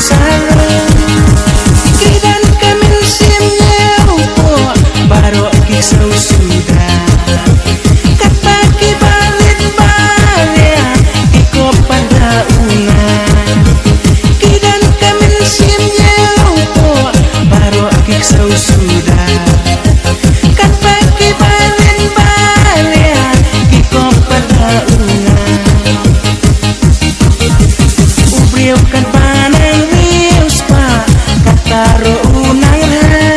sarang kidan kamin simnya upo baro kisau sudah kata kibalit balea iko pada ungan kidan kamin simnya upo baro kisau sudah kata kibalit balea iko pada ungan ubriu kan panang rius pa kataro unang ha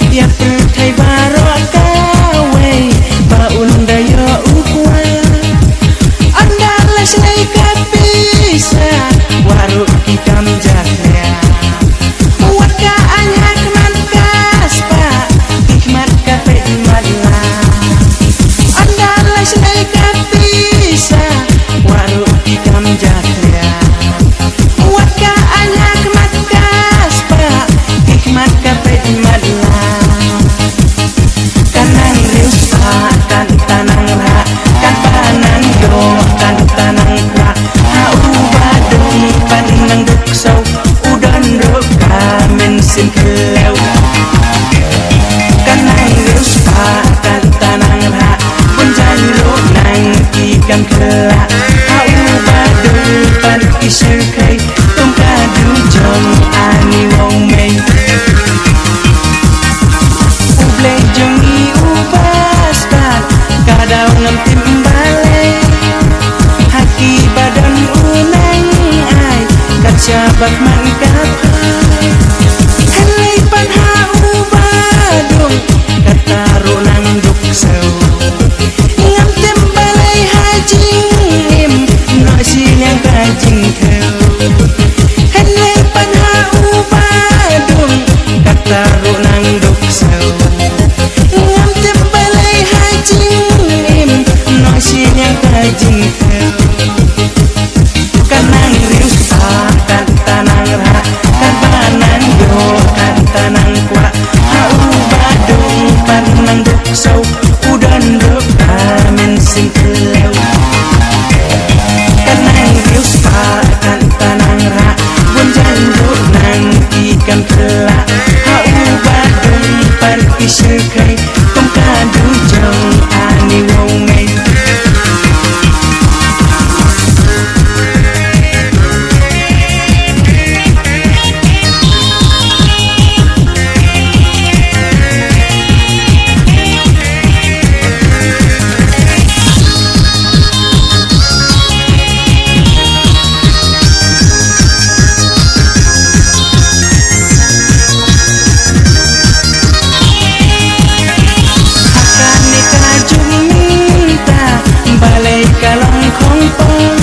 ya pertai baro kawe baun dayo ukwa andalas nai kapisa waru kikam jatnya waka anyak mankas pa hikmat kafe madla andalas nai kapisa waru kikam jatnya waka anyak mankas pa hikmat kafe madla kanang rius pa kan tanang ra kan panang yo kan tanang ra hau badung panang duksau udan ruk kamen sin keleu kanang rius pa kan tanang ra punjai ro nang ikan kela hau badung pan kisir kai tung kadu jong ani wong mei ubleng jongi upaskan kadau ngam timbale haki badan unang ai kaca bak mangkap helai pan hau badung kata runang duksau ngam timbale hajing no sinyang kajing kau helai pan hau badung kata runang duksau ngam timbale hajing no sinyang kajing kau kanang rius pa kan tanang ra kan panang yo kan tanang kwa hau badung panang duksau udan ruk kamen sing keleu kanang rius pa kan tanang ra bunjan ruk nang ikan kela hau badung pan kisir kai tung kadu jong ani wong mei hakane kajung minta balai kalong kongpong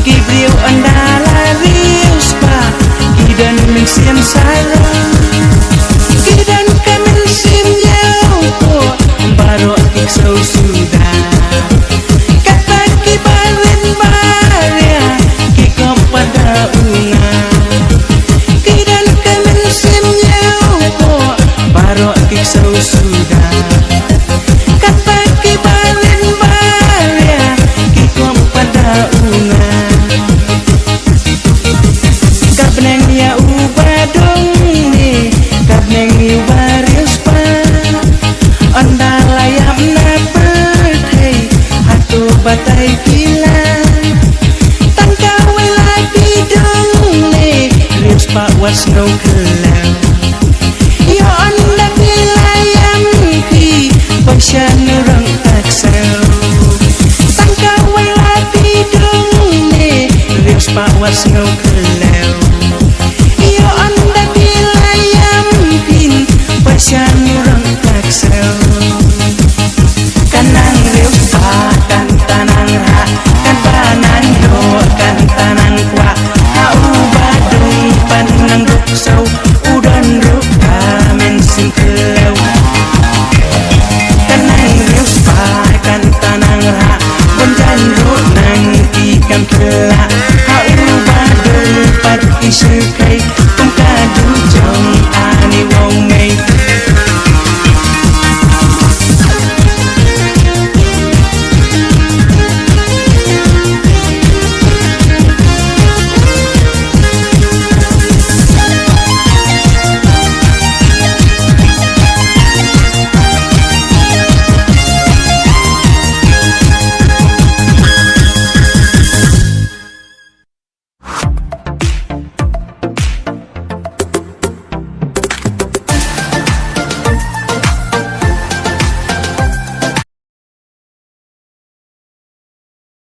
kibriu andala rius pa kidan min siam sarang kidan kamin sim yau ko baro kiksau sudah kata kibalin balea kiko pada ungan kidan kamin sim yau ko baro kiksau sudah kata kibalin balea kiko pada ungan kabneng ya ubadong ni kabneng ubarius pa andalayam na perthai hatu batai kilan tangkawe lagi dong ni rius pa was no kelau yo anda kilayam pi pasyan rang taksau tangkawe lagi dong ni rius pa was no kelau yo anda kilayam pin pasyan rang taksau